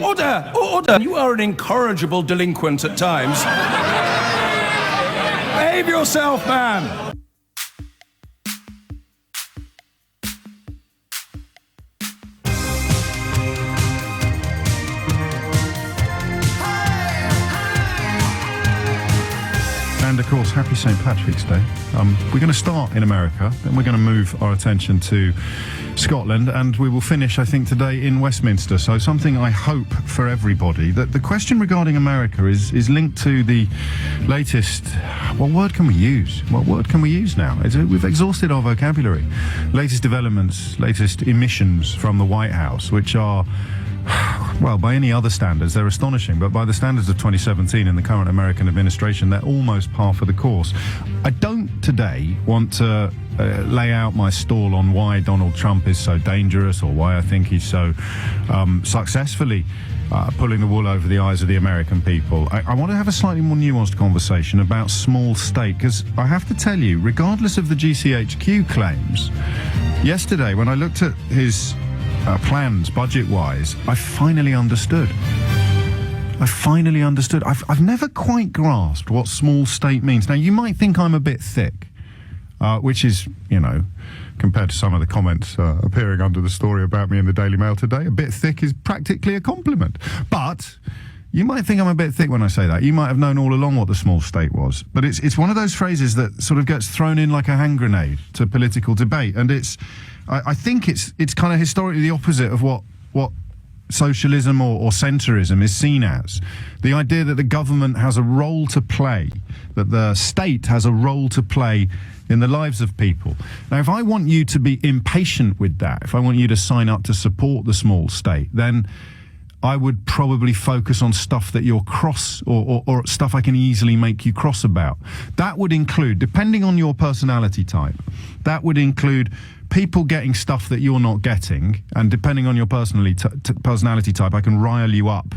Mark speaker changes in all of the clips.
Speaker 1: Order! Order! You are an incorrigible delinquent at times. Behave yourself, man!
Speaker 2: And of course, happy St. Patrick's Day. We're going to start in America, then we're going to move our attention to Scotland, and we will finish, I think, today in Westminster. So something I hope for everybody, that the question regarding America is linked to the latest, what word can we use? What word can we use now? We've exhausted our vocabulary. Latest developments, latest emissions from the White House, which are, well, by any other standards, they're astonishing, but by the standards of 2017 in the current American administration, they're almost par for the course. I don't today want to lay out my stall on why Donald Trump is so dangerous or why I think he's so successfully pulling the wool over the eyes of the American people. I want to have a slightly more nuanced conversation about small state, because I have to tell you, regardless of the GCHQ claims, yesterday when I looked at his plans budget-wise, I finally understood. I've never quite grasped what small state means. Now, you might think I'm a bit thick, which is, you know, compared to some of the comments appearing under the story about me in the Daily Mail today, a bit thick is practically a compliment. But you might think I'm a bit thick when I say that. You might have known all along what the small state was. But it's one of those phrases that sort of gets thrown in like a hand grenade to political debate. And I think it's kind of historically the opposite of what socialism or centrism is seen as. The idea that the government has a role to play, that the state has a role to play in the lives of people. Now, if I want you to be impatient with that, if I want you to sign up to support the small state, then I would probably focus on stuff that you're cross or stuff I can easily make you cross about. That would include, depending on your personality type, that would include people getting stuff that you're not getting, and depending on your personality type, I can rile you up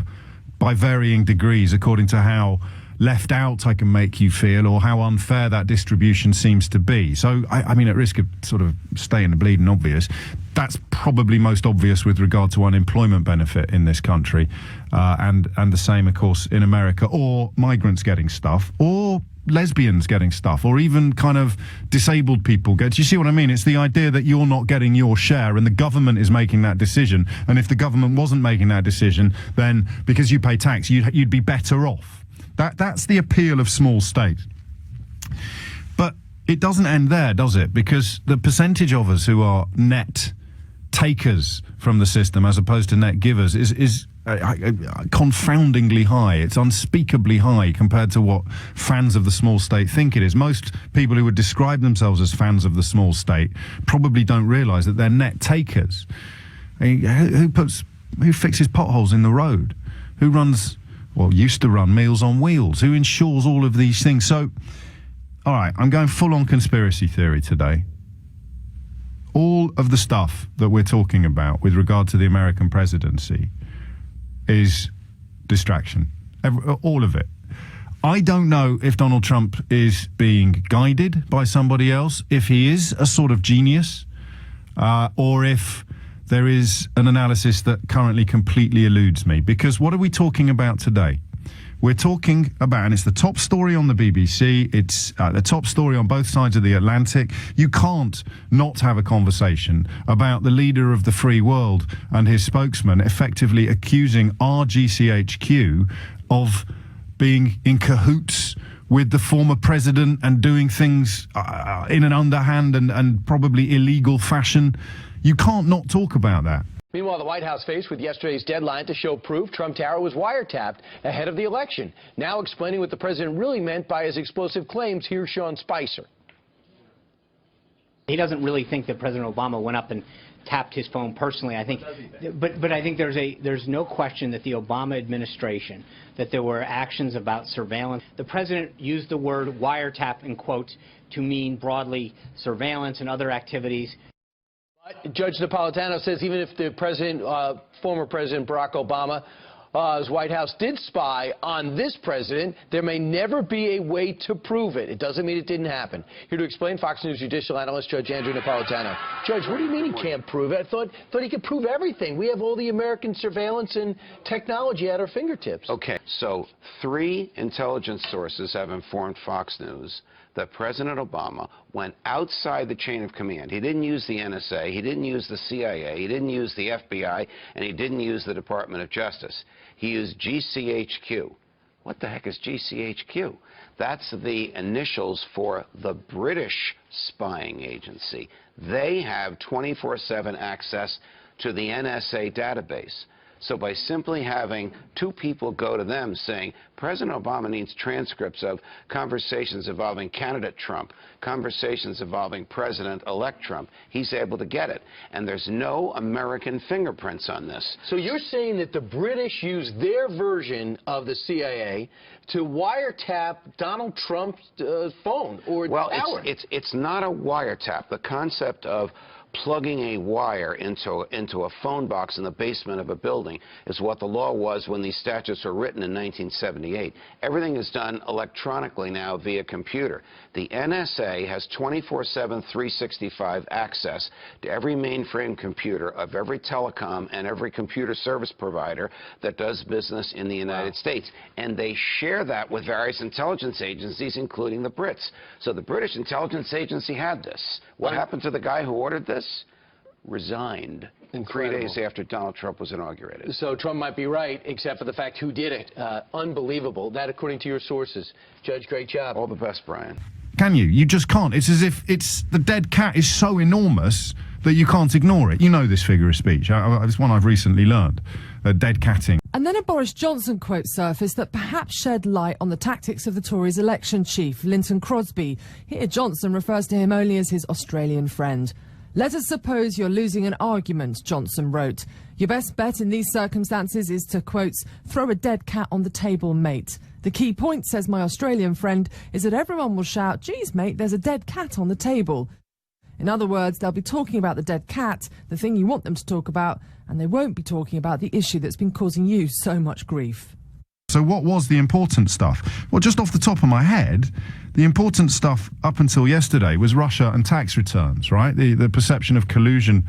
Speaker 2: by varying degrees according to how left out I can make you feel or how unfair that distribution seems to be. So, I mean, at risk of sort of staying the bleeding obvious, that's probably most obvious with regard to unemployment benefit in this country, and the same, of course, in America, or migrants getting stuff, or lesbians getting stuff, or even kind of disabled people get. Do you see what I mean? It's the idea that you're not getting your share and the government is making that decision. And if the government wasn't making that decision, then because you pay tax, you'd be better off. That's the appeal of small state. But it doesn't end there, does it? Because the percentage of us who are net takers from the system as opposed to net givers is confoundingly high. It's unspeakably high compared to what fans of the small state think it is. Most people who would describe themselves as fans of the small state probably don't realise that they're net takers. I mean, who fixes potholes in the road? Who runs, well, used to run Meals on Wheels? Who insures all of these things? So, all right, I'm going full on conspiracy theory today. All of the stuff that we're talking about with regard to the American presidency is distraction. All of it. I don't know if Donald Trump is being guided by somebody else, if he is a sort of genius, or if there is an analysis that currently completely eludes me. Because what are we talking about today? We're talking about, and it's the top story on the BBC, it's the top story on both sides of the Atlantic. You can't not have a conversation about the leader of the free world and his spokesman effectively accusing our GCHQ of being in cahoots with the former president and doing things in an underhand and probably illegal fashion. You can't not talk about that.
Speaker 3: Meanwhile, the White House faced with yesterday's deadline to show proof Trump Tower was wiretapped ahead of the election. Now explaining what the president really meant by his explosive claims, here's Sean Spicer.
Speaker 4: He doesn't really think that President Obama went up and tapped his phone personally. I think, but I think there's no question that the Obama administration, that there were actions about surveillance. The president used the word wiretap in quotes to mean broadly surveillance and other activities.
Speaker 3: Judge Napolitano says even if the president, former President Barack Obama, His White House did spy on this president. There may never be a way to prove it. It doesn't mean it didn't happen. Here to explain, Fox News judicial analyst Judge Andrew Napolitano. Judge, what do you mean he can't prove it? I thought he could prove everything. We have all the American surveillance and technology at our fingertips.
Speaker 5: Okay, so 3 intelligence sources have informed Fox News that President Obama went outside the chain of command. He didn't use the NSA, he didn't use the CIA, he didn't use the FBI, and he didn't use the Department of Justice. He used GCHQ. What the heck is GCHQ? That's the initials for the British spying agency. They have 24/7 access to the NSA database. So by simply having 2 people go to them saying, President Obama needs transcripts of conversations involving candidate Trump, conversations involving President-elect Trump, he's able to get it. And there's no American fingerprints on this.
Speaker 3: So you're saying that the British used their version of the CIA to wiretap Donald Trump's phone or
Speaker 5: well,
Speaker 3: tower?
Speaker 5: It's not a wiretap. The concept of plugging a wire into a phone box in the basement of a building is what the law was when these statutes were written in 1978. Everything is done electronically now via computer. The NSA has 24/7, 365 access to every mainframe computer of every telecom and every computer service provider that does business in the United States. And they share that with various intelligence agencies, including the Brits. So the British intelligence agency had this. What happened to the guy who ordered this? Resigned.
Speaker 3: Incredible.
Speaker 5: 3 days after Donald Trump was inaugurated.
Speaker 3: So Trump might be right, except for the fact who did it. Unbelievable. That according to your sources. Judge, great job.
Speaker 5: All the best, Brian.
Speaker 2: Can you? You just can't. It's as if the dead cat is so enormous that you can't ignore it. You know this figure of speech. It's one I've recently learned. Dead catting.
Speaker 6: And then a Boris Johnson quote surfaced that perhaps shed light on the tactics of the Tories' election chief, Lynton Crosby. Here Johnson refers to him only as his Australian friend. Let us suppose you're losing an argument, Johnson wrote. Your best bet in these circumstances is to, quotes, throw a dead cat on the table, mate. The key point, says my Australian friend, is that everyone will shout, geez, mate, there's a dead cat on the table. In other words, they'll be talking about the dead cat, the thing you want them to talk about, and they won't be talking about the issue that's been causing you so much grief.
Speaker 2: So what was the important stuff? Well, just off the top of my head, the important stuff up until yesterday was Russia and tax returns, right? The perception of collusion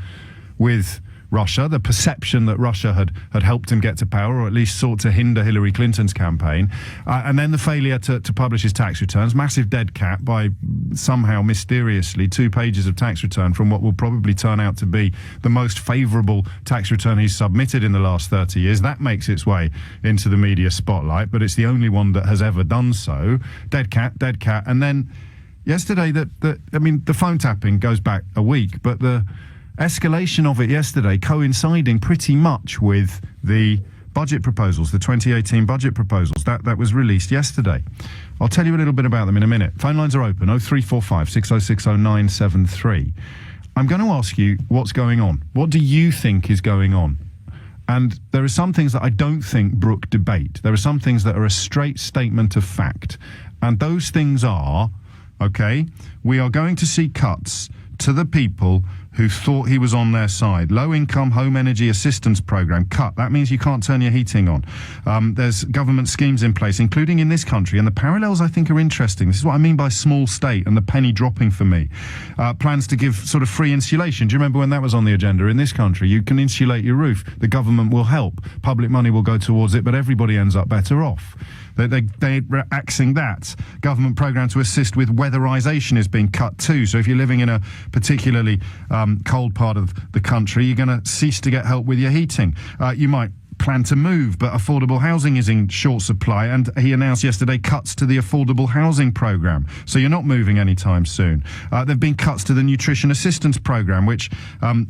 Speaker 2: with Russia, the perception that Russia had helped him get to power, or at least sought to hinder Hillary Clinton's campaign, and then the failure to publish his tax returns, massive dead cat by somehow mysteriously 2 pages of tax return from what will probably turn out to be the most favourable tax return he's submitted in the last 30 years. That makes its way into the media spotlight, but it's the only one that has ever done so. Dead cat, and then yesterday, I mean, the phone tapping goes back a week, but the escalation of it yesterday coinciding pretty much with the budget proposals, the 2018 budget proposals. That was released yesterday. I'll tell you a little bit about them in a minute. Phone lines are open, 0345 606 0973. I'm going to ask you what's going on. What do you think is going on? And there are some things that I don't think brook debate. There are some things that are a straight statement of fact. And those things are, okay, we are going to see cuts to the people who thought he was on their side. Low-income home energy assistance program cut. That means you can't turn your heating on. There's government schemes in place, including in this country, and the parallels I think are interesting. This is what I mean by small state and the penny dropping for me. Plans to give sort of free insulation. Do you remember when that was on the agenda? In this country, you can insulate your roof. The government will help. Public money will go towards it, but everybody ends up better off. They're axing that. Government program to assist with weatherization is being cut too. So if you're living in a particularly cold part of the country, you're going to cease to get help with your heating. You might plan to move, but affordable housing is in short supply, and he announced yesterday cuts to the affordable housing program. So you're not moving anytime soon. There have been cuts to the nutrition assistance program, which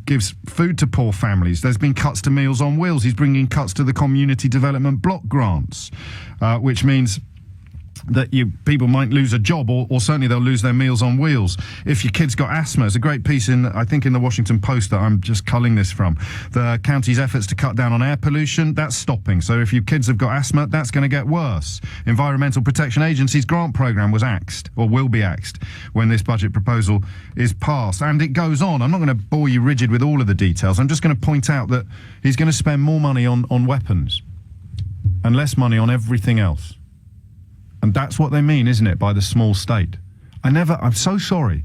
Speaker 2: gives food to poor families. There's been cuts to Meals on Wheels. He's bringing cuts to the community development block grants, which means that people might lose a job, or certainly they'll lose their Meals on Wheels. If your kid's got asthma, it's a great piece I think in the Washington Post that I'm just culling this from. The county's efforts to cut down on air pollution, that's stopping. So if your kids have got asthma, that's going to get worse. Environmental Protection Agency's grant program was axed, or will be axed, when this budget proposal is passed. And it goes on. I'm not going to bore you rigid with all of the details. I'm just going to point out that he's going to spend more money on weapons. and less money on everything else. And that's what they mean, isn't it, by the small state? I'm so sorry.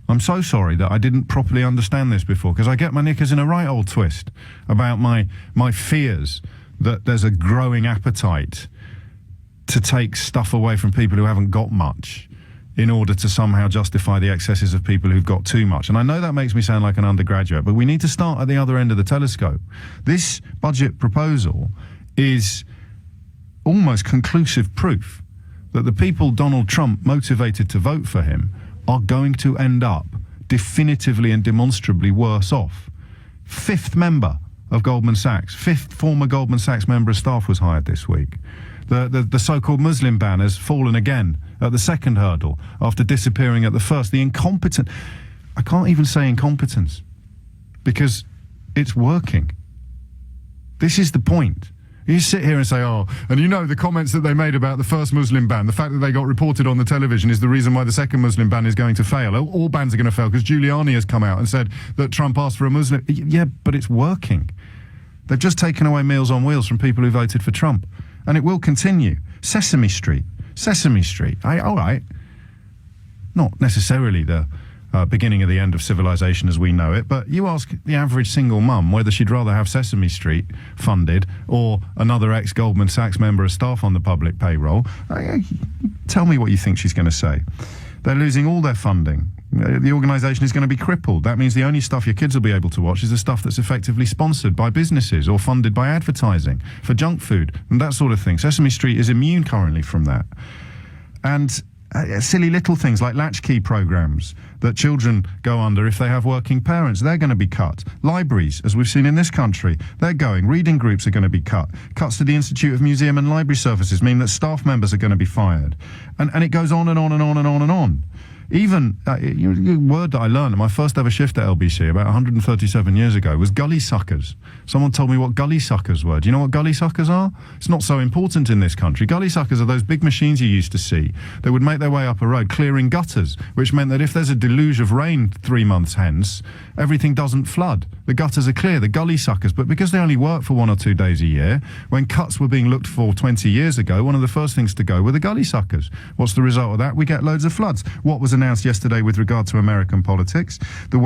Speaker 2: I'm so sorry that I didn't properly understand this before, because I get my knickers in a right old twist about my fears that there's a growing appetite to take stuff away from people who haven't got much in order to somehow justify the excesses of people who've got too much. And I know that makes me sound like an undergraduate, but we need to start at the other end of the telescope. This budget proposal is almost conclusive proof that the people Donald Trump motivated to vote for him are going to end up definitively and demonstrably worse off. Fifth member of Goldman Sachs, fifth former Goldman Sachs member of staff was hired this week. The so-called Muslim ban has fallen again at the second hurdle after disappearing at the first. The incompetent, I can't even say incompetence, because it's working. This is the point. You sit here and say, oh, and you know the comments that they made about the first Muslim ban, the fact that they got reported on the television is the reason why the second Muslim ban is going to fail. All bans are going to fail because Giuliani has come out and said that Trump asked for a Muslim. Yeah, but it's working. They've just taken away Meals on Wheels from people who voted for Trump. And it will continue. Sesame Street. All right. Not necessarily the beginning of the end of civilization as we know it, but you ask the average single mum whether she'd rather have Sesame Street funded or another ex-Goldman Sachs member of staff on the public payroll. Tell me what you think she's going to say. They're losing all their funding. The organisation is going to be crippled. That means the only stuff your kids will be able to watch is the stuff that's effectively sponsored by businesses or funded by advertising for junk food and that sort of thing. Sesame Street is immune currently from that. And silly little things like latchkey programs that children go under if they have working parents, they're going to be cut. Libraries, as we've seen in this country, they're going. Reading groups are going to be cut. Cuts to the Institute of Museum and Library Services mean that staff members are going to be fired. And it goes on and on and on and on and on. Even a word that I learned at my first ever shift at LBC about 137 years ago was gully suckers. Someone told me what gully suckers were. Do you know what gully suckers are? It's not so important in this country. Gully suckers are those big machines you used to see that would make their way up a road clearing gutters, which meant that if there's a deluge of rain 3 months hence, everything doesn't flood. The gutters are clear, the gully suckers. But because they only work for 1 or 2 days a year, when cuts were being looked for 20 years ago, one of the first things to go were the gully suckers. What's the result of that? We get loads of floods. What was announced yesterday with regard to American politics? The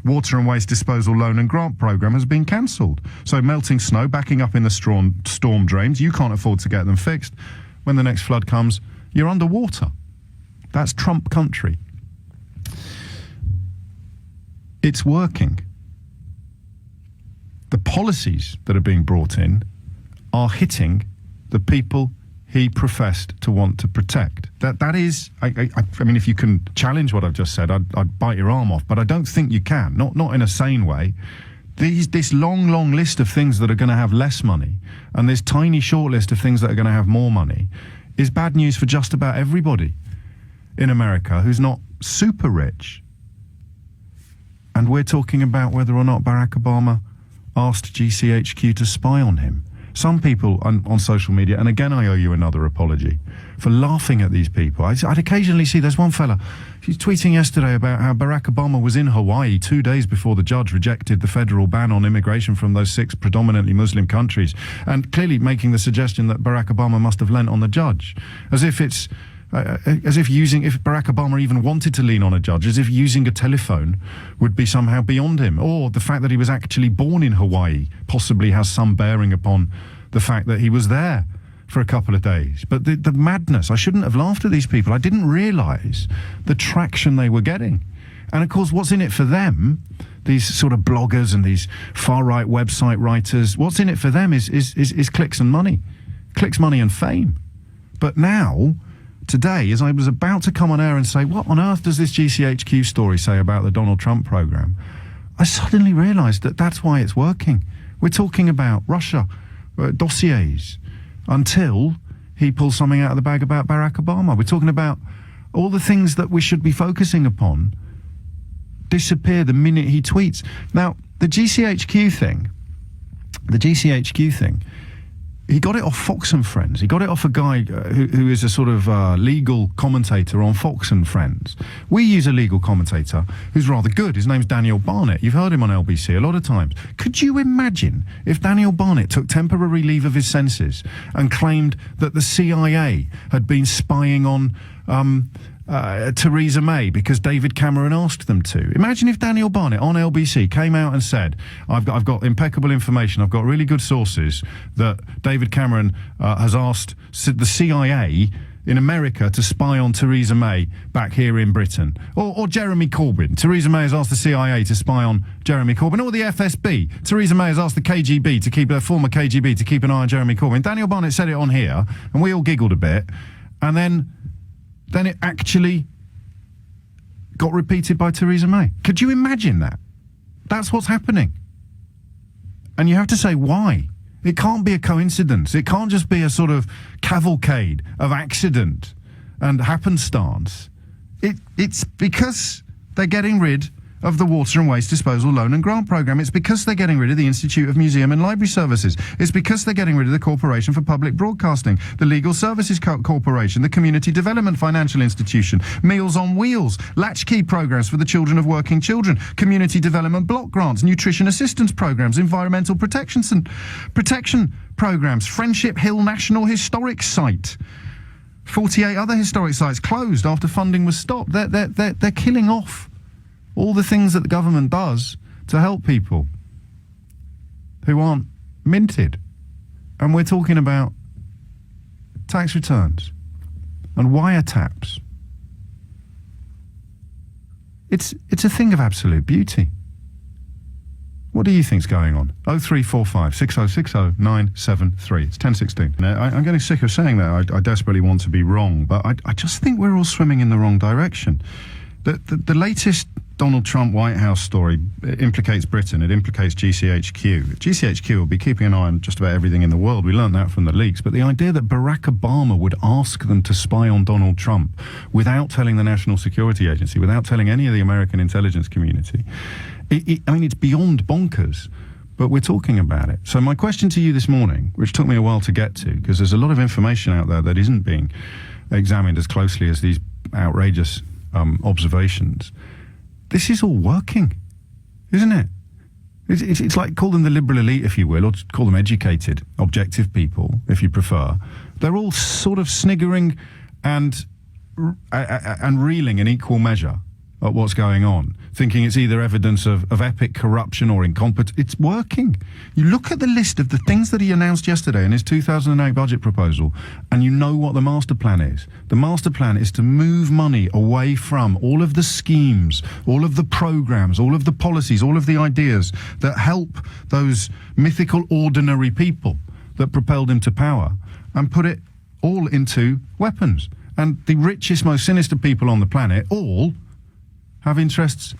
Speaker 2: Water and Waste Disposal Loan and Grant Programme has been cancelled. So melting snow, backing up in the storm drains, you can't afford to get them fixed. When the next flood comes, you're underwater. That's Trump country. It's working. The policies that are being brought in are hitting the people he professed to want to protect. That is, I mean, if you can challenge what I've just said, I'd bite your arm off, but I don't think you can, not in a sane way. This long list of things that are going to have less money and this tiny short list of things that are going to have more money is bad news for just about everybody in America who's not super rich. And we're talking about whether or not Barack Obama asked GCHQ to spy on him. Some people on social media, and again I owe you another apology, for laughing at these people. I'd occasionally see, there's one fella, he's tweeting yesterday about how Barack Obama was in Hawaii 2 days before the judge rejected the federal ban on immigration from those 6 predominantly Muslim countries, and clearly making the suggestion that Barack Obama must have lent on the judge, as if it's if Barack Obama even wanted to lean on a judge, as if using a telephone would be somehow beyond him, or the fact that he was actually born in Hawaii possibly has some bearing upon the fact that he was there for a couple of days. But the madness, I shouldn't have laughed at these people. I didn't realise the traction they were getting. And of course, what's in it for them, these sort of bloggers and these far-right website writers, what's in it for them is clicks and money. Clicks, money and fame. But now, today, as I was about to come on air and say, what on earth does this GCHQ story say about the Donald Trump programme? I suddenly realised that that's why it's working. We're talking about Russia, dossiers, until he pulls something out of the bag about Barack Obama. We're talking about all the things that we should be focusing upon disappear the minute he tweets. Now, the GCHQ thing he got it off Fox and Friends. He got it off a guy who is a sort of legal commentator on Fox and Friends. We use a legal commentator who's rather good. His name's Daniel Barnett. You've heard him on LBC a lot of times. Could you imagine if Daniel Barnett took temporary leave of his senses and claimed that the CIA had been spying on Theresa May because David Cameron asked them to? Imagine if Daniel Barnett on LBC came out and said, I've got impeccable information, I've got really good sources that David Cameron has asked the CIA in America to spy on Theresa May back here in Britain. Or Jeremy Corbyn. Theresa May has asked the CIA to spy on Jeremy Corbyn. Or the FSB. Theresa May has asked the KGB to keep, former KGB to keep an eye on Jeremy Corbyn. Daniel Barnett said it on here, and we all giggled a bit, and then it actually got repeated by Theresa May. Could you imagine that? That's what's happening. And you have to say, why? It can't be a coincidence. It can't just be a sort of cavalcade of accident and happenstance. It's because they're getting rid of the Water and Waste Disposal Loan and Grant Programme. It's because they're getting rid of the Institute of Museum and Library Services. It's because they're getting rid of the Corporation for Public Broadcasting, the Legal Services Corporation, the Community Development Financial Institution, Meals on Wheels, latchkey programmes for the children of working children, community development block grants, nutrition assistance programmes, environmental protection programmes, Friendship Hill National Historic Site. 48 other historic sites closed after funding was stopped. They're killing off all the things that the government does to help people who aren't minted. And we're talking about tax returns and wiretaps. It's a thing of absolute beauty. What do you think's going on? 0345 6060 973. It's 10:16. I'm getting sick of saying that. I desperately want to be wrong, but I just think we're all swimming in the wrong direction. The latest Donald Trump White House story implicates Britain. It implicates GCHQ. GCHQ will be keeping an eye on just about everything in the world. We learned that from the leaks. But the idea that Barack Obama would ask them to spy on Donald Trump without telling the National Security Agency, without telling any of the American intelligence community, I mean, it's beyond bonkers. But we're talking about it. So my question to you this morning, which took me a while to get to, because there's a lot of information out there that isn't being examined as closely as these outrageous observations. This is all working, isn't it? It's like, call them the liberal elite, if you will, or call them educated, objective people, if you prefer. They're all sort of sniggering and reeling in equal measure at what's going on, thinking it's either evidence of epic corruption or incompetence. It's working. You look at the list of the things that he announced yesterday in his 2008 budget proposal, and you know what the master plan is. The master plan is to move money away from all of the schemes, all of the programs, all of the policies, all of the ideas that help those mythical ordinary people that propelled him to power, and put it all into weapons. And the richest, most sinister people on the planet all have interests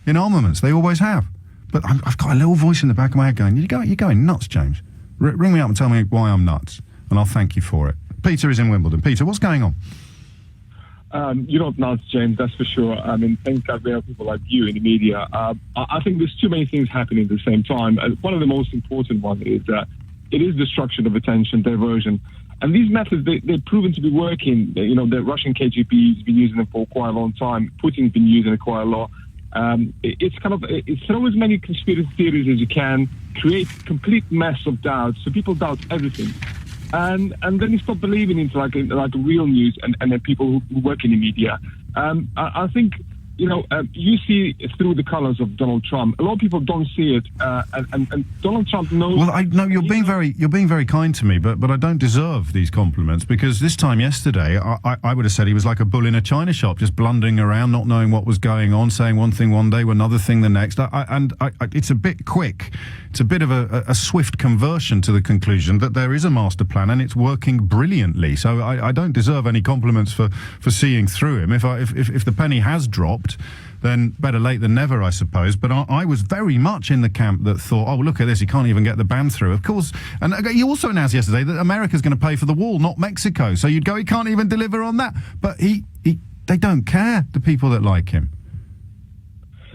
Speaker 2: in armaments. They always have. But I've got a little voice in the back of my head going, you're going nuts, James. Ring me up and tell me why I'm nuts, and I'll thank you for it. Peter is in Wimbledon. Peter, what's going on?
Speaker 7: You're not nuts, James, that's for sure. I mean, thank God there are people like you in the media. I think there's too many things happening at the same time. One of the most important ones is that it is destruction of attention, diversion. And these methods, they've proven to be working. You know, the Russian KGB has been using them for quite a long time. Putin's been using it quite a lot. It's throw as many conspiracy theories as you can, create complete mess of doubt, so people doubt everything. And then you stop believing into like real news and then people who work in the media. I think, you see through the colors of Donald Trump. A lot of people don't see it, and Donald Trump knows.
Speaker 2: Well, I know you're being very kind to me, but I don't deserve these compliments, because this time yesterday I would have said he was like a bull in a china shop, just blundering around, not knowing what was going on, saying one thing one day, another thing the next. It's a bit quick. It's a bit of a swift conversion to the conclusion that there is a master plan and it's working brilliantly. So I don't deserve any compliments for seeing through him. If the penny has dropped, then better late than never, I suppose. But I was very much in the camp that thought, oh, look at this, he can't even get the ban through. Of course, and he also announced yesterday that America's going to pay for the wall, not Mexico. So you'd go, he can't even deliver on that. But they don't care, the people that like him.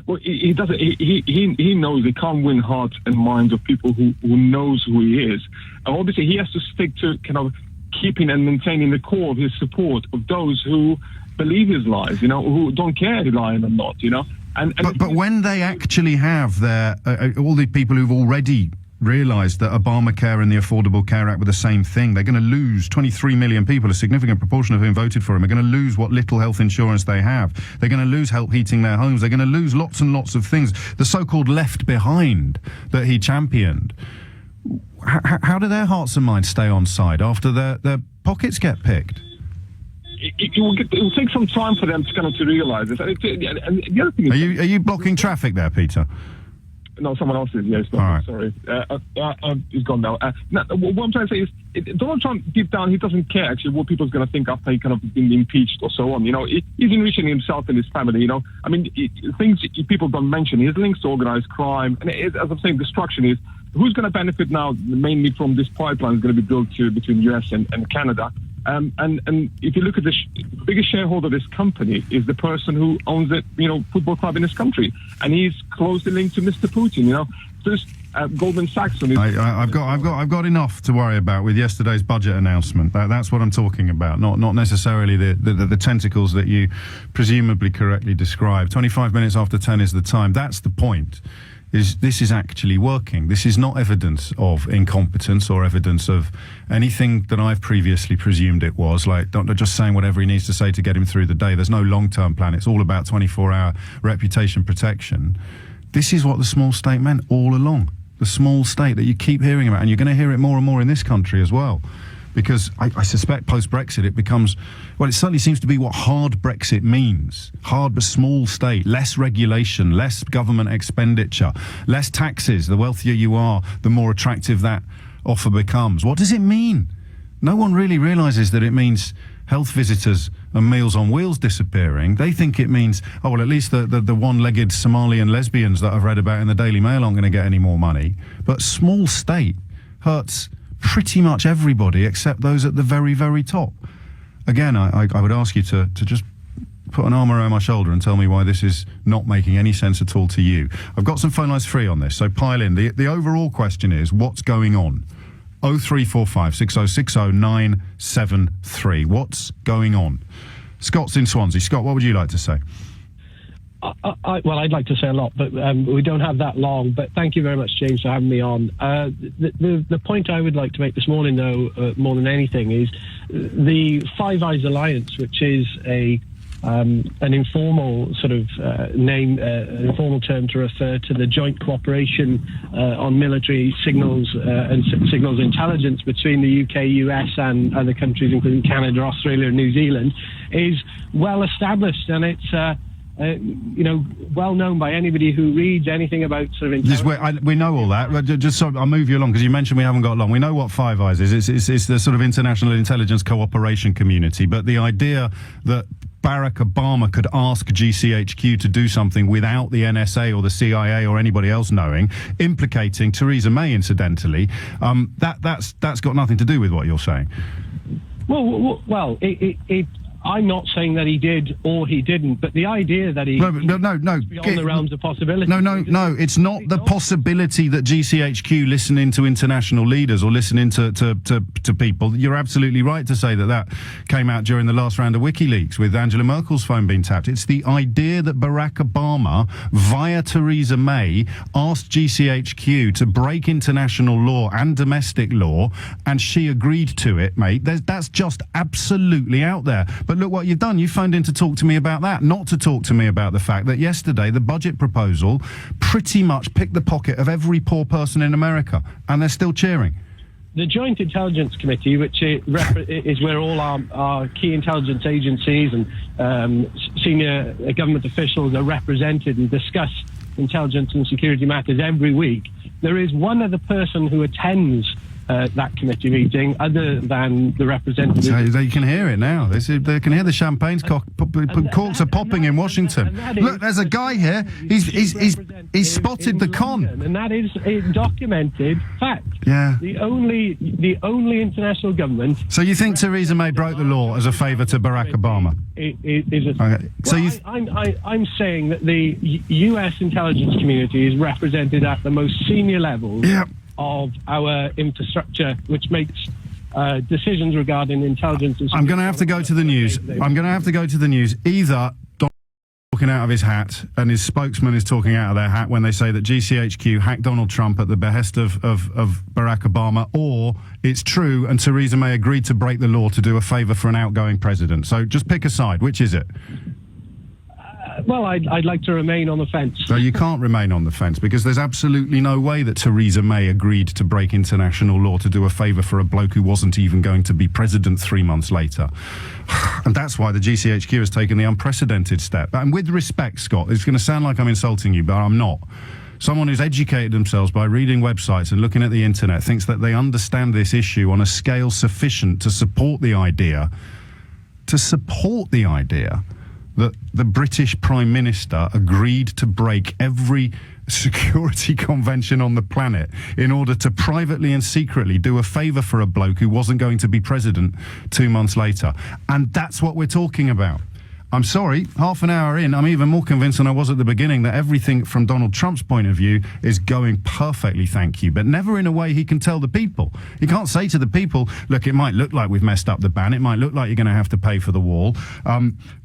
Speaker 7: Well, he doesn't. He knows he can't win hearts and minds of people who knows who he is. And obviously, he has to stick to kind of keeping and maintaining the core of his support of those who believe his lies, who don't care if he's lying or not, But
Speaker 2: when they actually have their all the people who've already realised that Obamacare and the Affordable Care Act were the same thing, they're going to lose 23 million people, a significant proportion of whom voted for him, are going to lose what little health insurance they have. They're going to lose help heating their homes. They're going to lose lots and lots of things. The so-called left behind that he championed. How do their hearts and minds stay on side after their pockets get picked?
Speaker 7: It will take some time for them to kind of to realise this. And the other thing is,
Speaker 2: are you blocking traffic there, Peter?
Speaker 7: No, someone else is. Yes, no,
Speaker 2: right.
Speaker 7: Sorry, he's gone now. What I'm trying to say is, Donald Trump, deep down, he doesn't care actually what people's going to think after he kind of been impeached or so on. He's enriching himself and his family. I mean, things people don't mention. His links to organized crime, and as I'm saying, destruction is. Who's going to benefit now mainly from this pipeline is going to be built between US and Canada. And if you look at the biggest shareholder of this company is the person who owns the football club in this country, and he's closely linked to Mr. Putin. There's Goldman Sachs.
Speaker 2: I've got enough to worry about with yesterday's budget announcement. That's what I'm talking about, not necessarily the tentacles that you presumably correctly described. 25 minutes after 10 is the time. That's the point. This is actually working. This is not evidence of incompetence or evidence of anything that I've previously presumed it was, like just saying whatever he needs to say to get him through the day. There's no long-term plan. It's all about 24-hour reputation protection. This is what the small state meant all along. The small state that you keep hearing about, and you're going to hear it more and more in this country as well. Because I suspect post-Brexit it becomes, well, it certainly seems to be what hard Brexit means. Hard but small state, less regulation, less government expenditure, less taxes. The wealthier you are, the more attractive that offer becomes. What does it mean? No one really realises that it means health visitors and Meals on Wheels disappearing. They think it means, oh, well, at least the one-legged Somalian lesbians that I've read about in the Daily Mail aren't going to get any more money. But small state hurts pretty much everybody except those at the very, very top. Again, I would ask you to just put an arm around my shoulder and tell me why this is not making any sense at all to you. I've got some phone lines free on this, so pile in. The overall question is, what's going on? 0345 6060 973. What's going on? Scott's in Swansea. Scott, what would you like to say?
Speaker 8: Well, I'd like to say a lot, but we don't have that long. But thank you very much, James, for having me on. The point I would like to make this morning, though, more than anything, is the Five Eyes Alliance, which is an informal sort of name, an informal term to refer to the joint cooperation on military signals and signals intelligence between the UK, US, and other countries, including Canada, Australia, and New Zealand, is well established, and it's well known by anybody who reads anything about sort of intelligence.
Speaker 2: We know all that. Just so I'll move you along, because you mentioned we haven't got long. We know what Five Eyes is. It's the sort of international intelligence cooperation community. But the idea that Barack Obama could ask GCHQ to do something without the NSA or the CIA or anybody else knowing, implicating Theresa May, incidentally, that's got nothing to do with what you're saying.
Speaker 8: Well, I'm not saying that he did or he didn't, but the idea that he... No. Beyond the realms of possibility.
Speaker 2: No. It's not the possibility that GCHQ listening to international leaders or listening to people. You're absolutely right to say that came out during the last round of WikiLeaks with Angela Merkel's phone being tapped. It's the idea that Barack Obama, via Theresa May, asked GCHQ to break international law and domestic law, and she agreed to it, mate. That's just absolutely out there. But look what you've done. You phoned in to talk to me about that, not to talk to me about the fact that yesterday the budget proposal pretty much picked the pocket of every poor person in America, and they're still cheering.
Speaker 8: The Joint Intelligence Committee, which is where all our key intelligence agencies and senior government officials are represented and discuss intelligence and security matters every week, there is one other person who attends that committee meeting, other than the representatives.
Speaker 2: So they can hear it now. They can hear the champagne's corks are popping in Washington. Look, there's a guy here. He's spotted the con,
Speaker 8: and that is a documented fact.
Speaker 2: Yeah.
Speaker 8: The only international government.
Speaker 2: So you think Theresa May broke the law as a favour to Barack Obama?
Speaker 8: Okay. So I'm saying that the U.S. intelligence community is represented at the most senior levels of our infrastructure, which makes decisions regarding intelligence.
Speaker 2: I'm going to have to go to the news. Either Donald talking out of his hat and his spokesman is talking out of their hat when they say that GCHQ hacked Donald Trump at the behest of Barack Obama, or it's true and Theresa May agreed to break the law to do a favour for an outgoing president. So just pick a side. Which is it?
Speaker 8: Well, I'd like to remain on the fence.
Speaker 2: So you can't remain on the fence because there's absolutely no way that Theresa May agreed to break international law to do a favour for a bloke who wasn't even going to be president 3 months later. And that's why the GCHQ has taken the unprecedented step. And with respect, Scott, it's going to sound like I'm insulting you, but I'm not. Someone who's educated themselves by reading websites and looking at the internet thinks that they understand this issue on a scale sufficient to support the idea that the British Prime Minister agreed to break every security convention on the planet in order to privately and secretly do a favour for a bloke who wasn't going to be president 2 months later. And that's what we're talking about. I'm sorry, half an hour in, I'm even more convinced than I was at the beginning that everything from Donald Trump's point of view is going perfectly, thank you, but never in a way he can tell the people. He can't say to the people, look, it might look like we've messed up the ban, it might look like you're going to have to pay for the wall,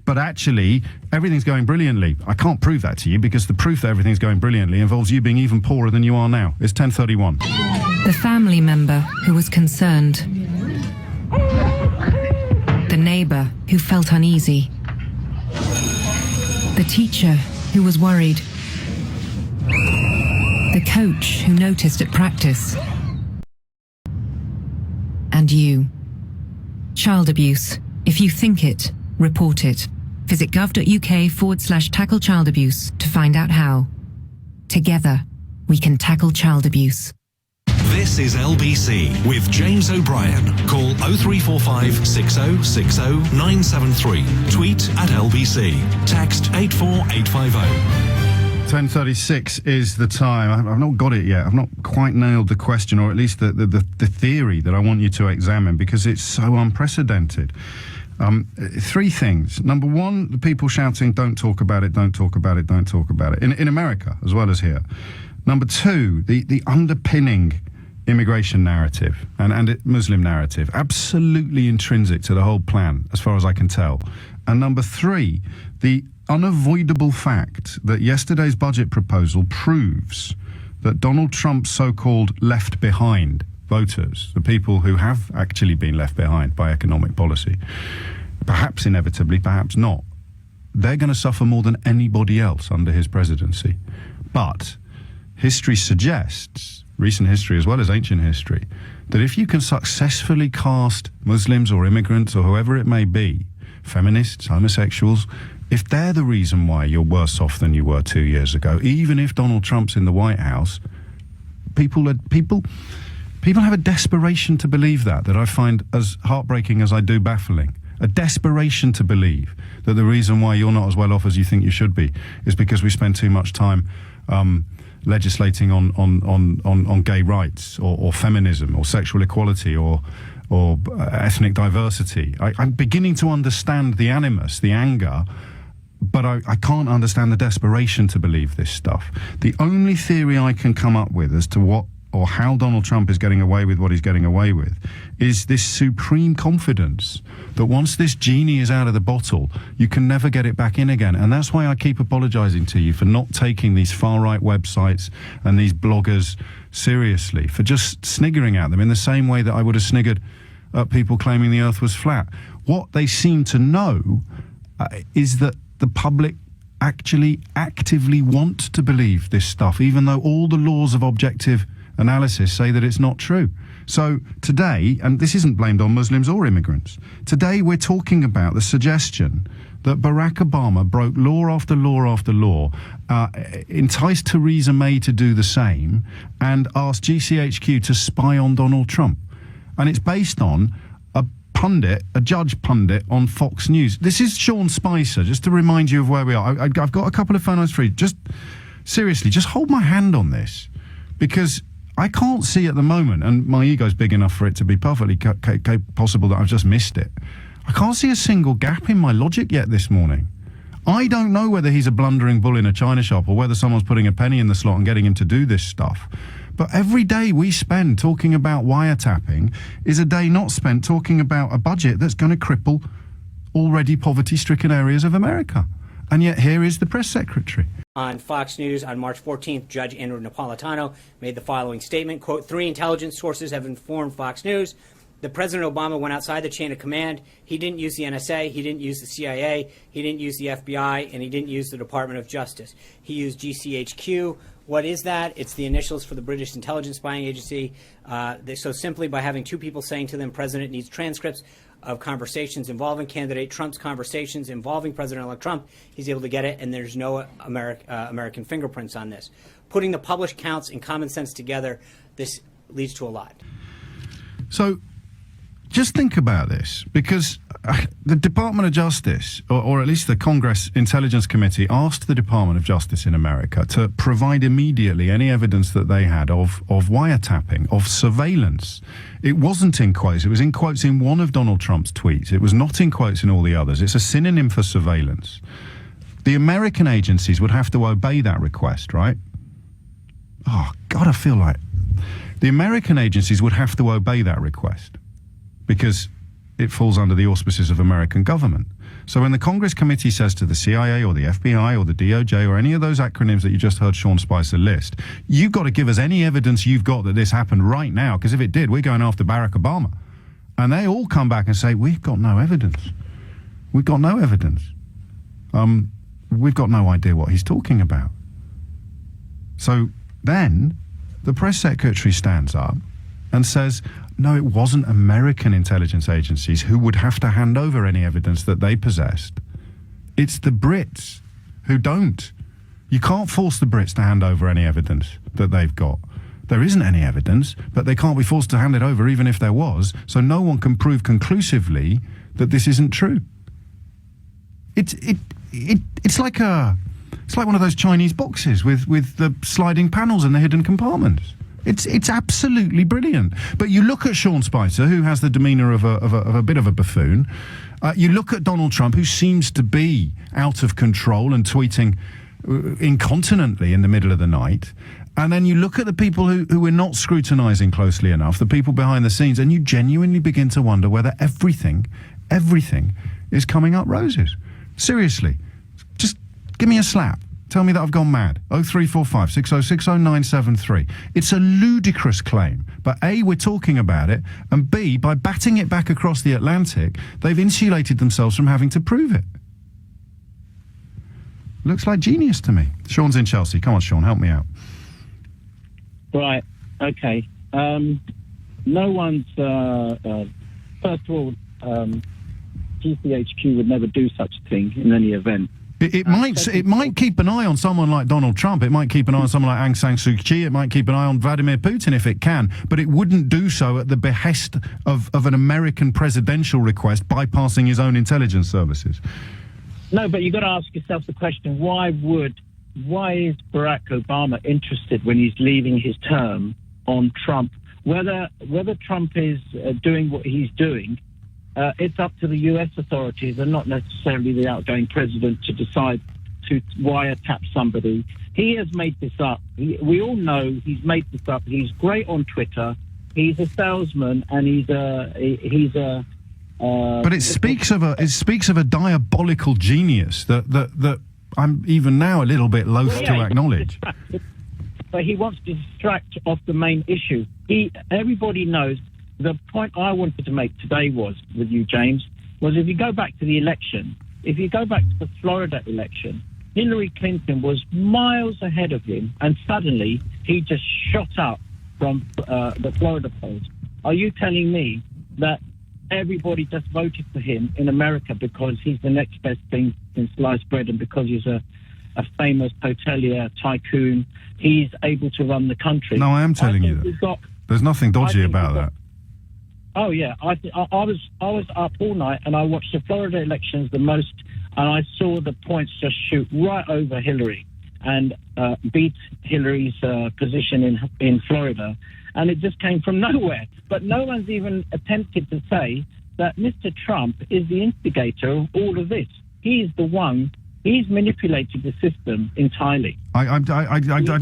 Speaker 2: but actually, everything's going brilliantly. I can't prove that to you because the proof that everything's going brilliantly involves you being even poorer than you are now. It's 10:31.
Speaker 9: The family member who was concerned. The neighbour who felt uneasy. The teacher who was worried. The coach who noticed at practice. And you. Child abuse. If you think it, report it. Visit gov.uk/tackle child abuse to find out how. Together, we can tackle child abuse.
Speaker 10: This is LBC with James O'Brien. Call 0345 6060 973. Tweet at LBC. Text 84850.
Speaker 2: 10:36 is the time. I've not got it yet. I've not quite nailed the question, or at least the theory that I want you to examine, because it's so unprecedented. Three things. Number one, the people shouting, don't talk about it, don't talk about it, don't talk about it. In America, as well as here. Number two, the underpinning immigration narrative and Muslim narrative, absolutely intrinsic to the whole plan, as far as I can tell. And number three, the unavoidable fact that yesterday's budget proposal proves that Donald Trump's so-called left behind voters, the people who have actually been left behind by economic policy, perhaps inevitably, perhaps not, they're going to suffer more than anybody else under his presidency. But history suggests, recent history as well as ancient history, that if you can successfully cast Muslims or immigrants or whoever it may be, feminists, homosexuals, if they're the reason why you're worse off than you were 2 years ago, even if Donald Trump's in the White House, people have a desperation to believe that I find as heartbreaking as I do baffling. A desperation to believe that the reason why you're not as well off as you think you should be is because we spend too much time legislating on gay rights or feminism or sexual equality or ethnic diversity. I'm beginning to understand the animus, the anger, but I can't understand the desperation to believe this stuff. The only theory I can come up with as to what or how Donald Trump is getting away with what he's getting away with is this supreme confidence that once this genie is out of the bottle, you can never get it back in again. And that's why I keep apologizing to you for not taking these far-right websites and these bloggers seriously, for just sniggering at them in the same way that I would have sniggered at people claiming the earth was flat. What they seem to know is that the public actually actively want to believe this stuff, even though all the laws of objective analysis say that it's not true. So today, and this isn't blamed on Muslims or immigrants, today we're talking about the suggestion that Barack Obama broke law after law after law, enticed Theresa May to do the same, and asked GCHQ to spy on Donald Trump. And it's based on a judge pundit on Fox News. This is Sean Spicer, just to remind you of where we are. I've got a couple of phone lines free. Just seriously, just hold my hand on this, because I can't see at the moment, and my ego's big enough for it to be perfectly possible that I've just missed it. I can't see a single gap in my logic yet this morning. I don't know whether he's a blundering bull in a china shop or whether someone's putting a penny in the slot and getting him to do this stuff. But every day we spend talking about wiretapping is a day not spent talking about a budget that's going to cripple already poverty-stricken areas of America. And yet here is the press secretary.
Speaker 4: On Fox News on March 14th, Judge Andrew Napolitano made the following statement, quote, 3 intelligence sources have informed Fox News that President Obama went outside the chain of command. He didn't use the NSA, he didn't use the CIA, he didn't use the FBI, and he didn't use the Department of Justice. He used GCHQ. What is that? It's the initials for the British intelligence spying agency. So simply by having 2 people saying to them, President needs transcripts of conversations involving candidate Trump's conversations involving President-elect Trump, he's able to get it, and there's no American fingerprints on this. Putting the published counts and common sense together, this leads to a lot.
Speaker 2: So just think about this, because the Department of Justice, or at least the Congress Intelligence Committee, asked the Department of Justice in America to provide immediately any evidence that they had of wiretapping, of surveillance. It wasn't in quotes. It was in quotes in one of Donald Trump's tweets. It was not in quotes in all the others. It's a synonym for surveillance. The American agencies would have to obey that request, right? Oh, God, I feel like the American agencies would have to obey that request, because it falls under the auspices of American government. So when the Congress committee says to the CIA or the FBI or the DOJ or any of those acronyms that you just heard Sean Spicer list, you've got to give us any evidence you've got that this happened right now, because if it did, we're going after Barack Obama. And they all come back and say, we've got no evidence. We've got no evidence. We've got no idea what he's talking about. So then the press secretary stands up and says, no, it wasn't American intelligence agencies who would have to hand over any evidence that they possessed. It's the Brits who don't. You can't force the Brits to hand over any evidence that they've got. There isn't any evidence, but they can't be forced to hand it over even if there was, so no one can prove conclusively that this isn't true. It's like one of those Chinese boxes with the sliding panels and the hidden compartments. It's absolutely brilliant. But you look at Sean Spicer, who has the demeanour of a bit of a buffoon. You look at Donald Trump, who seems to be out of control and tweeting incontinently in the middle of the night. And then you look at the people who we're not scrutinising closely enough, the people behind the scenes, and you genuinely begin to wonder whether everything is coming up roses. Seriously, just give me a slap. Tell me that I've gone mad. 0345 6060 973. It's a ludicrous claim, but A, we're talking about it, and B, by batting it back across the Atlantic, they've insulated themselves from having to prove it. Looks like genius to me. Sean's in Chelsea. Come on, Sean, help me out.
Speaker 11: Right, okay. No one's, first of all, GCHQ would never do such a thing in any event.
Speaker 2: It might keep an eye on someone like Donald Trump. It might keep an eye on someone like Aung San Suu Kyi. It might keep an eye on Vladimir Putin if it can. But it wouldn't do so at the behest of an American presidential request bypassing his own intelligence services.
Speaker 11: No, but you've got to ask yourself the question, why is Barack Obama interested when he's leaving his term on Trump? Whether Trump is doing what he's doing, it's up to the U.S. authorities and not necessarily the outgoing president to decide to wiretap somebody. He has made this up. We all know he's made this up. He's great on Twitter. He's a salesman, and he's a. But
Speaker 2: it speaks of a diabolical genius that I'm even now a little bit loath to acknowledge.
Speaker 11: But he wants to distract off the main issue. Everybody knows. The point I wanted to make today with you, James, was if you go back to the election, if you go back to the Florida election, Hillary Clinton was miles ahead of him, and suddenly he just shot up from the Florida polls. Are you telling me that everybody just voted for him in America because he's the next best thing since sliced bread, and because he's a famous hotelier tycoon, he's able to run the country.
Speaker 2: No, I am telling you that. There's nothing dodgy about that.
Speaker 11: Oh yeah, I was up all night and I watched the Florida elections the most, and I saw the points just shoot right over Hillary and beat Hillary's position in Florida, and it just came from nowhere. But no one's even attempted to say that Mr. Trump is the instigator of all of this. He's the one. He's manipulated the system entirely.
Speaker 2: I don't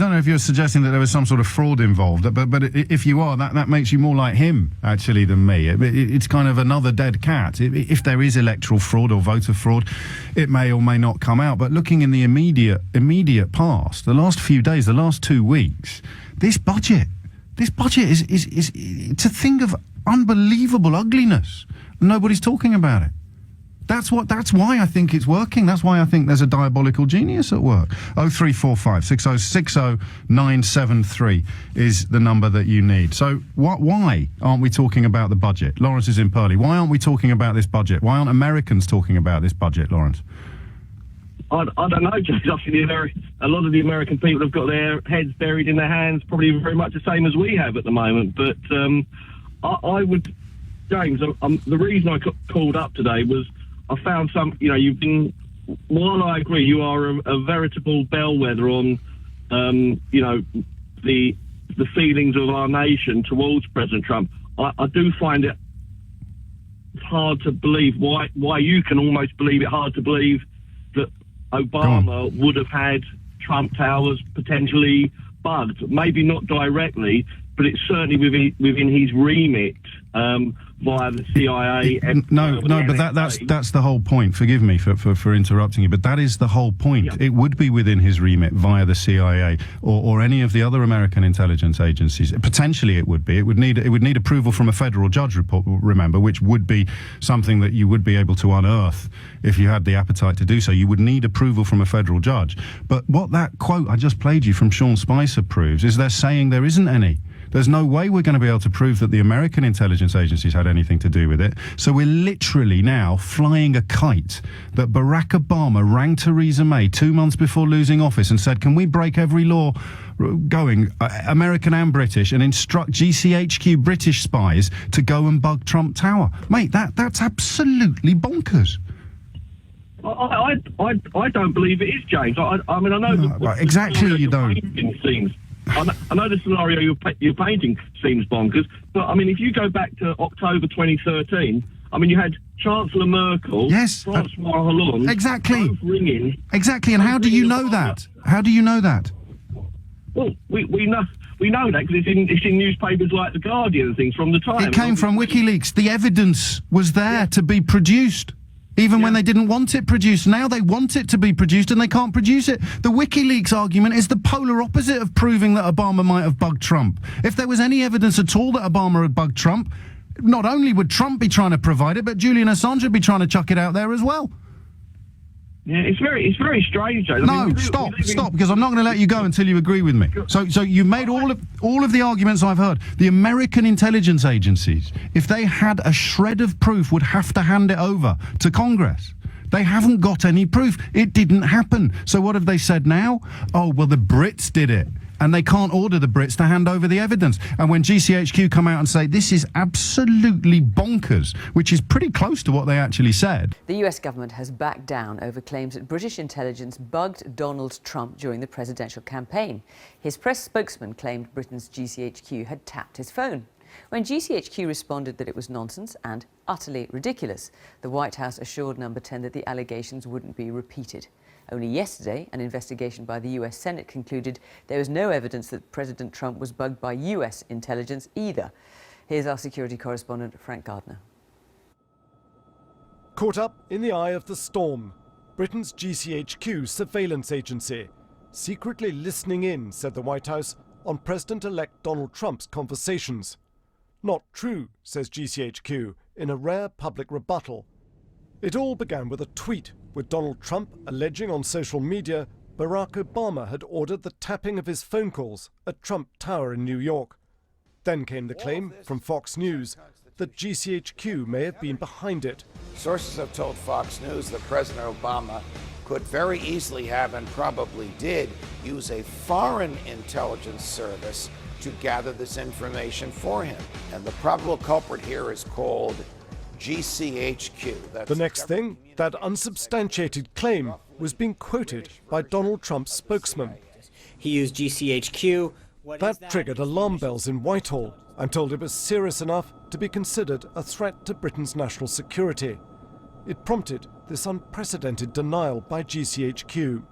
Speaker 2: know if you're suggesting that there was some sort of fraud involved, but if you are, that makes you more like him, actually, than me. It's kind of another dead cat. If there is electoral fraud or voter fraud, it may or may not come out. But looking in the immediate past, the last few days, the last 2 weeks, this budget is it's a thing of unbelievable ugliness. Nobody's talking about it. That's why I think it's working. That's why I think there's a diabolical genius at work. 0345 6060 973 is the number that you need. So why aren't we talking about the budget? Lawrence is in Purley. Why aren't we talking about this budget? Why aren't Americans talking about this budget, Lawrence?
Speaker 12: I don't know, James. I think a lot of the American people have got their heads buried in their hands, probably very much the same as we have at the moment. But I would, James, the reason I called up today was I found you've been, while I agree you are a veritable bellwether on, the feelings of our nation towards President Trump, I do find it hard to believe why you can almost believe it hard to believe that Obama would have had Trump Towers potentially bugged. Maybe not directly, but it's certainly within his remit via the CIA.
Speaker 2: But that's the whole point. Forgive me for interrupting you, but that is the whole point. Yeah. It would be within his remit via the CIA or any of the other American intelligence agencies. Potentially, it would be. It would need approval from a federal judge. Remember, which would be something that you would be able to unearth if you had the appetite to do so. You would need approval from a federal judge. But what that quote I just played you from Sean Spicer proves is they're saying there isn't any. There's no way we're going to be able to prove that the American intelligence agencies had anything to do with it. So we're literally now flying a kite that Barack Obama rang Theresa May 2 months before losing office and said, can we break every law going, American and British, and instruct GCHQ British spies to go and bug Trump Tower? Mate, that's absolutely bonkers.
Speaker 12: I don't believe it is, James. I mean, I know
Speaker 2: exactly you don't.
Speaker 12: I know the scenario you're painting seems bonkers, but I mean, if you go back to October 2013, I mean, you had Chancellor Merkel, Francois Hollande,
Speaker 2: exactly,
Speaker 12: both ringing.
Speaker 2: Exactly, and how do you know that? How do you know that?
Speaker 12: Well, we know that because it's in newspapers like The Guardian and things from the time.
Speaker 2: It came from WikiLeaks. The evidence was there to be produced. Even when they didn't want it produced. Now they want it to be produced and they can't produce it. The WikiLeaks argument is the polar opposite of proving that Obama might have bugged Trump. If there was any evidence at all that Obama had bugged Trump, not only would Trump be trying to provide it, but Julian Assange would be trying to chuck it out there as well.
Speaker 12: Yeah, it's very strange, Joe.
Speaker 2: No, stop, because I'm not going to let you go until you agree with me. So you made all of the arguments I've heard. The American intelligence agencies, if they had a shred of proof, would have to hand it over to Congress. They haven't got any proof. It didn't happen. So what have they said now? Oh, well, the Brits did it. And they can't order the Brits to hand over the evidence. And when GCHQ come out and say this is absolutely bonkers, which is pretty close to what they actually said.
Speaker 13: The US government has backed down over claims that British intelligence bugged Donald Trump during the presidential campaign. His press spokesman claimed Britain's GCHQ had tapped his phone. When GCHQ responded that it was nonsense and utterly ridiculous, the White House assured Number 10 that the allegations wouldn't be repeated. Only yesterday, an investigation by the US Senate concluded there was no evidence that President Trump was bugged by US intelligence either. Here's our security correspondent, Frank Gardner.
Speaker 14: Caught up in the eye of the storm, Britain's GCHQ surveillance agency, secretly listening in, said the White House, on President-elect Donald Trump's conversations. Not true, says GCHQ, in a rare public rebuttal. It all began with a tweet with Donald Trump alleging on social media Barack Obama had ordered the tapping of his phone calls at Trump Tower in New York. Then came the claim from Fox News that GCHQ may have been behind it.
Speaker 15: Sources have told Fox News that President Obama could very easily have, and probably did, use a foreign intelligence service to gather this information for him. And the probable culprit here is called GCHQ. That's
Speaker 14: The next thing, that unsubstantiated claim was being quoted by Donald Trump's spokesman.
Speaker 16: He used GCHQ.
Speaker 14: That triggered alarm bells in Whitehall. I'm told it was serious enough to be considered a threat to Britain's national security. It prompted this unprecedented denial by GCHQ.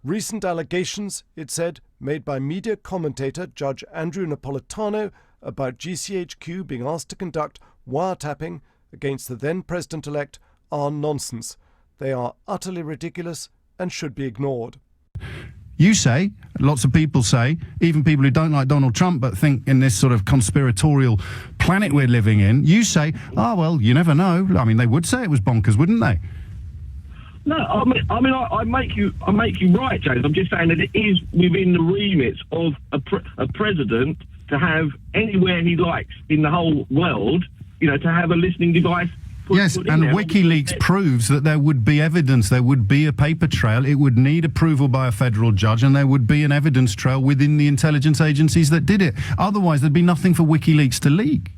Speaker 14: Recent allegations, it said, made by media commentator Judge Andrew Napolitano about GCHQ being asked to conduct wiretapping against the then President-elect are nonsense. They are utterly ridiculous and should be ignored.
Speaker 2: You say, lots of people say, even people who don't like Donald Trump but think in this sort of conspiratorial planet we're living in, you say, well, you never know. I mean, they would say it was bonkers, wouldn't they?
Speaker 12: No, I make you right, James. I'm just saying that it is within the remit of a president to have anywhere he likes in the whole world, to have a listening device.
Speaker 2: Yes, and WikiLeaks proves that there would be evidence, there would be a paper trail, it would need approval by a federal judge, and there would be an evidence trail within the intelligence agencies that did it. Otherwise, there'd be nothing for WikiLeaks to leak.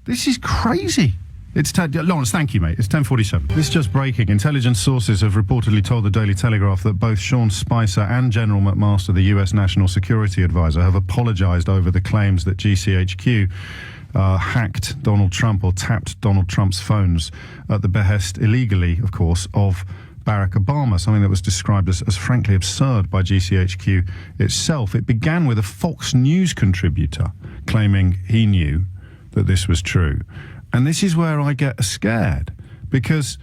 Speaker 2: This is crazy. Lawrence, thank you, mate. It's 10:47. This is just breaking. Intelligence sources have reportedly told the Daily Telegraph that both Sean Spicer and General McMaster, the US National Security Advisor, have apologized over the claims that GCHQ hacked Donald Trump or tapped Donald Trump's phones at the behest, illegally, of course, of Barack Obama, something that was described as frankly absurd by GCHQ itself. It began with a Fox News contributor claiming he knew that this was true. And this is where I get scared, because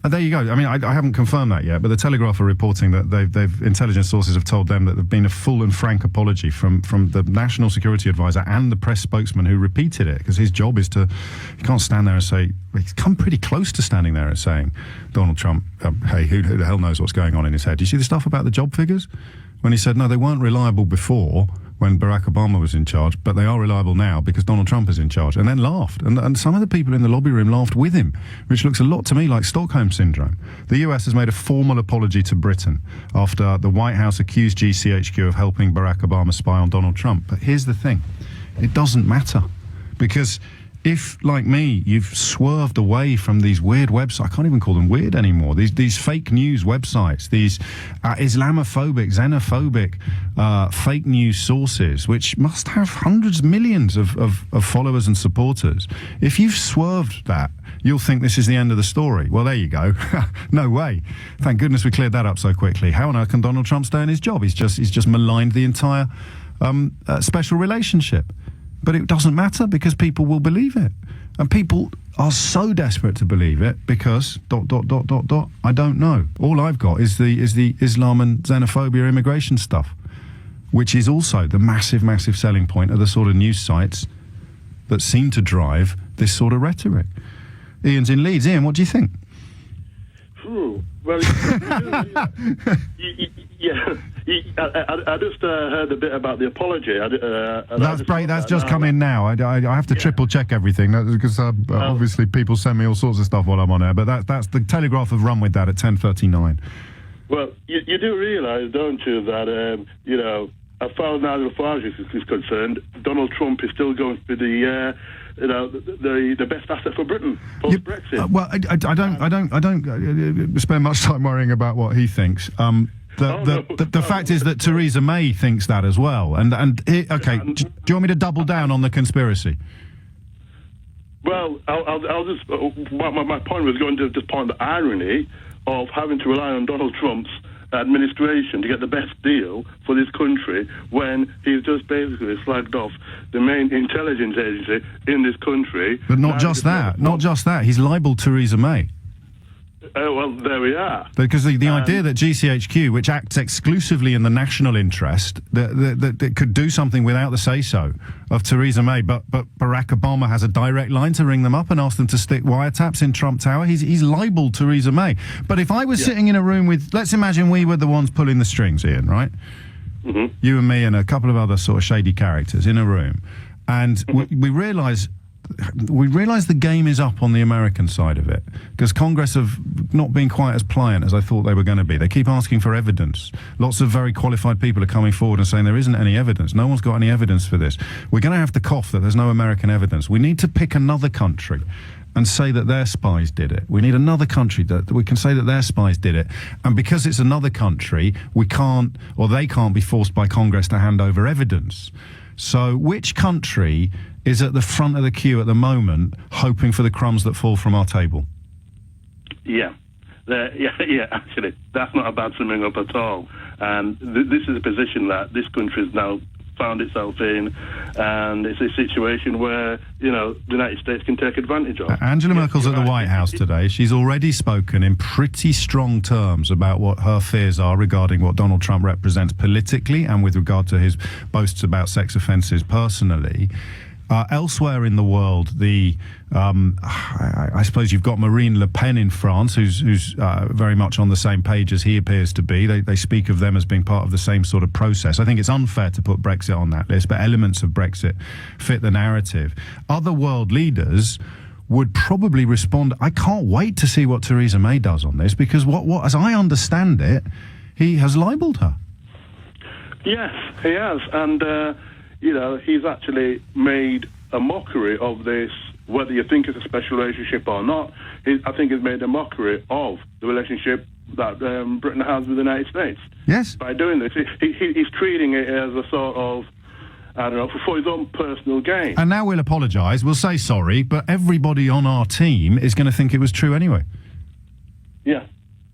Speaker 2: there you go. I mean, I haven't confirmed that yet, but the Telegraph are reporting that they've intelligence sources have told them that there's been a full and frank apology from the National Security Advisor and the press spokesman who repeated it, because his job is to, he can't stand there and say, he's come pretty close to standing there and saying, Donald Trump, hey, who the hell knows what's going on in his head? Do you see the stuff about the job figures? When he said, no, they weren't reliable before, when Barack Obama was in charge, but they are reliable now because Donald Trump is in charge, and then laughed. And some of the people in the lobby room laughed with him, which looks a lot to me like Stockholm Syndrome. The US has made a formal apology to Britain after the White House accused GCHQ of helping Barack Obama spy on Donald Trump. But here's the thing, it doesn't matter, because if, like me, you've swerved away from these weird websites, I can't even call them weird anymore, these fake news websites, these Islamophobic, xenophobic fake news sources, which must have hundreds, millions of followers and supporters. If you've swerved that, you'll think this is the end of the story. Well, there you go. No way. Thank goodness we cleared that up so quickly. How on earth can Donald Trump stay in his job? He's just maligned the entire special relationship. But it doesn't matter, because people will believe it. And people are so desperate to believe it because ... I don't know. All I've got is the Islam and xenophobia immigration stuff, which is also the massive selling point of the sort of news sites that seem to drive this sort of rhetoric. Ian's in Leeds. Ian, what do you think?
Speaker 12: Well, I just heard a bit about the apology.
Speaker 2: That's great. That's just come in now. I have to triple check everything because obviously people send me all sorts of stuff while I'm on air. But that's the Telegraph have run with that at 10:39.
Speaker 12: Well, you do realise, don't you, that as far as Nigel Farage is concerned, Donald Trump is still going to be the best asset for Britain post Brexit.
Speaker 2: Well, I don't spend much time worrying about what he thinks. The fact is that Theresa May thinks that as well. Okay, do you want me to double down on the conspiracy?
Speaker 12: Well, I'll just. My point was going to just point the irony of having to rely on Donald Trump's administration to get the best deal for this country when he's just basically slagged off the main intelligence agency in this country.
Speaker 2: But not just that. He's libeled Theresa May.
Speaker 12: Well, there we are.
Speaker 2: Because the idea that GCHQ, which acts exclusively in the national interest, that could do something without the say-so of Theresa May, but Barack Obama has a direct line to ring them up and ask them to stick wiretaps in Trump Tower, he's libeled Theresa May. But if I was sitting in a room with, let's imagine we were the ones pulling the strings, Ian, right? You and me and a couple of other sort of shady characters in a room, and we realise we realise the game is up on the American side of it, because Congress have not been quite as pliant as I thought they were going to be. They keep asking for evidence. Lots of very qualified people are coming forward and saying there isn't any evidence. No one's got any evidence for this. We're going to have to cough that there's no American evidence. We need to pick another country and say that their spies did it. We need another country that we can say that their spies did it. And because it's another country, we can't, or they can't be forced by Congress to hand over evidence. So which country is at the front of the queue at the moment, hoping for the crumbs that fall from our table?
Speaker 17: Yeah. Actually, that's not a bad summing up at all. And this is a position that this country has now found itself in, and it's a situation where, the United States can take advantage of.
Speaker 2: Angela Merkel's at the White House today. She's already spoken in pretty strong terms about what her fears are regarding what Donald Trump represents politically and with regard to his boasts about sex offences personally. Elsewhere in the world, I suppose you've got Marine Le Pen in France, who's very much on the same page as he appears to be. They speak of them as being part of the same sort of process. I think it's unfair to put Brexit on that list, but elements of Brexit fit the narrative. Other world leaders would probably respond, I can't wait to see what Theresa May does on this, because what as I understand it, he has libelled her.
Speaker 17: Yes, he has, and he's actually made a mockery of this, whether you think it's a special relationship or not. I think he's made a mockery of the relationship that Britain has with the United States.
Speaker 2: Yes.
Speaker 17: By doing this, he's treating it as a sort of, I don't know, for his own personal gain.
Speaker 2: And now we'll apologise, we'll say sorry, but everybody on our team is going to think it was true anyway.
Speaker 17: Yeah.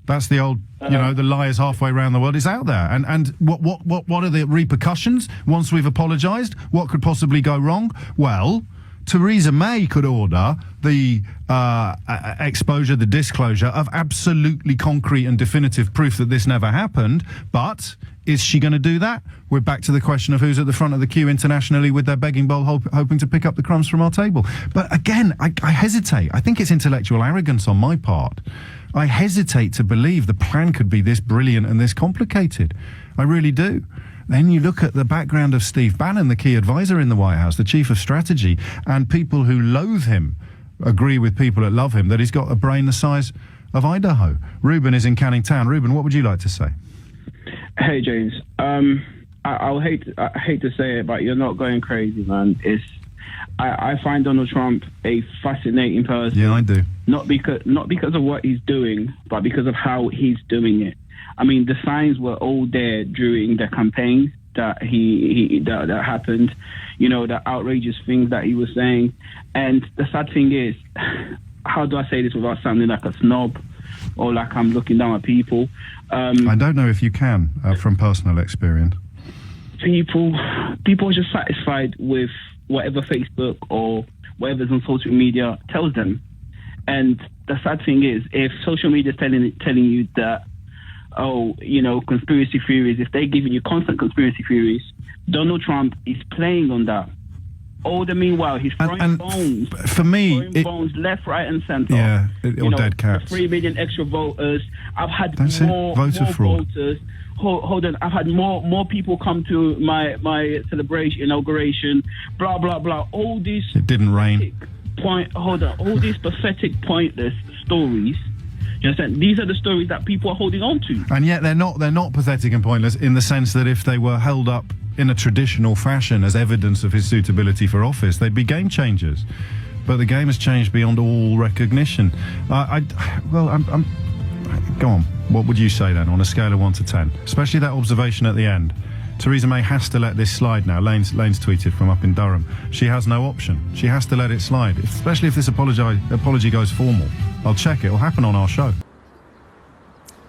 Speaker 2: That's the old, the lie is halfway around the world. It's out there. And what are the repercussions once we've apologised? What could possibly go wrong? Well, Theresa May could order the exposure, the disclosure of absolutely concrete and definitive proof that this never happened. But is she going to do that? We're back to the question of who's at the front of the queue internationally with their begging bowl, hoping to pick up the crumbs from our table. But again, I hesitate. I think it's intellectual arrogance on my part. I hesitate to believe the plan could be this brilliant and this complicated. I really do. Then you look at the background of Steve Bannon, the key advisor in the White House, the chief of strategy, and people who loathe him agree with people that love him that he's got a brain the size of Idaho. Ruben is in Canning Town. Ruben, what would you like to say?
Speaker 18: Hey, James. I hate to say it, but you're not going crazy, man. I find Donald Trump a fascinating person.
Speaker 2: Yeah, I do.
Speaker 18: Not because of what he's doing, but because of how he's doing it. I mean, the signs were all there during the campaign that that happened. The outrageous things that he was saying. And the sad thing is, how do I say this without sounding like a snob or like I'm looking down at people?
Speaker 2: I don't know if you can, from personal experience.
Speaker 18: People are just satisfied with whatever Facebook or whatever's on social media tells them. And the sad thing is, if social media is telling you that, conspiracy theories, if they're giving you constant conspiracy theories, Donald Trump is playing on that. All the meanwhile, he's throwing bones.
Speaker 2: For me,
Speaker 18: bones left, right, and centre.
Speaker 2: Yeah, or dead cats.
Speaker 18: 3 million extra voters. I've had more
Speaker 2: fraud.
Speaker 18: voters. Hold on, I've had more people come to my celebration, inauguration, blah blah blah. All these
Speaker 2: it didn't rain.
Speaker 18: All these pathetic, pointless stories. You understand? These are the stories that people are holding on to.
Speaker 2: And yet they're not pathetic and pointless in the sense that if they were held up in a traditional fashion as evidence of his suitability for office, they'd be game changers. But the game has changed beyond all recognition. Go on. What would you say then on a scale of 1 to 10? Especially that observation at the end. Theresa May has to let this slide now. Lane's tweeted from up in Durham. She has no option. She has to let it slide, especially if this apology goes formal. I'll check it. It'll happen on our show.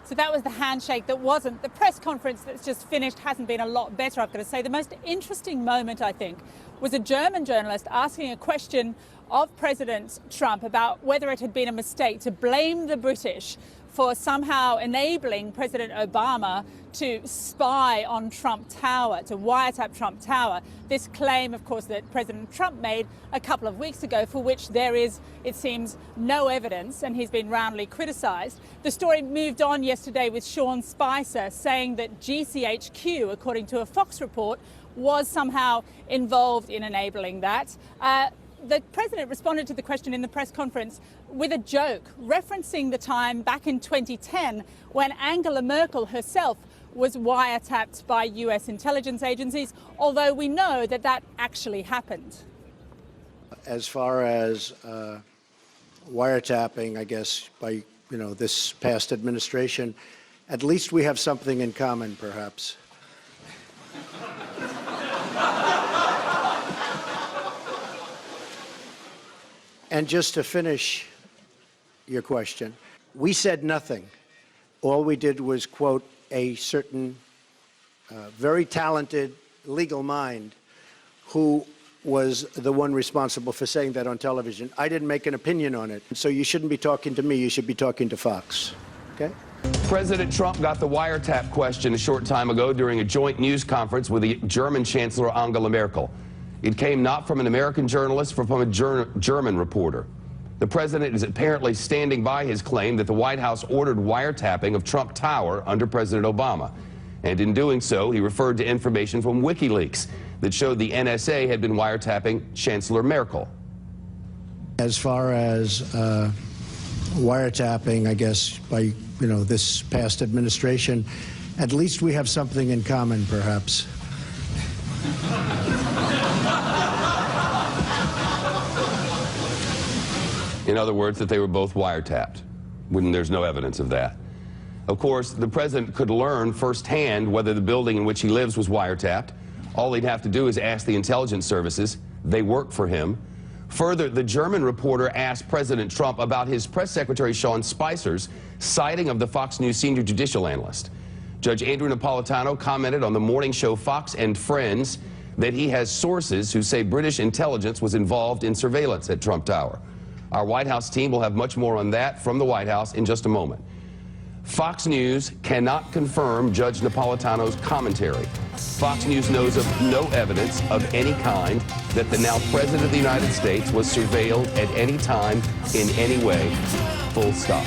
Speaker 19: So that was the handshake that wasn't. The press conference that's just finished hasn't been a lot better, I've got to say. The most interesting moment, I think, was a German journalist asking a question of President Trump about whether it had been a mistake to blame the British for somehow enabling President Obama to spy on Trump Tower, to wiretap Trump Tower. This claim, of course, that President Trump made a couple of weeks ago, for which there is, it seems, no evidence, and he's been roundly criticised. The story moved on yesterday with Sean Spicer saying that GCHQ, according to a Fox report, was somehow involved in enabling that. the president responded to the question in the press conference with a joke, referencing the time back in 2010 when Angela Merkel herself was wiretapped by US intelligence agencies, although we know that that actually happened.
Speaker 20: As far as wiretapping, I guess, by this past administration, at least we have something in common, perhaps. And just to finish your question, we said nothing. All we did was quote a certain very talented legal mind who was the one responsible for saying that on television. I didn't make an opinion on it. So you shouldn't be talking to me, you should be talking to Fox. Okay?
Speaker 21: President Trump got the wiretap question a short time ago during a joint news conference with the German Chancellor Angela Merkel. It came not from an American journalist, but from a German reporter. The president is apparently standing by his claim that the White House ordered wiretapping of Trump Tower under President Obama. And in doing so, he referred to information from WikiLeaks that showed the NSA had been wiretapping Chancellor Merkel.
Speaker 20: As far as wiretapping, I guess, by this past administration, at least we have something in common, perhaps.
Speaker 21: In other words, that they were both wiretapped, when there's no evidence of that. Of course, the president could learn firsthand whether the building in which he lives was wiretapped. All he'd have to do is ask the intelligence services. They work for him. Further, the German reporter asked President Trump about his press secretary Sean Spicer's citing of the Fox News senior judicial analyst. Judge Andrew Napolitano commented on the morning show Fox and Friends that he has sources who say British intelligence was involved in surveillance at Trump Tower. Our White House team will have much more on that from the White House in just a moment. Fox News cannot confirm Judge Napolitano's commentary. Fox News knows of no evidence of any kind that the now President of the United States was surveilled at any time in any way. Full stop.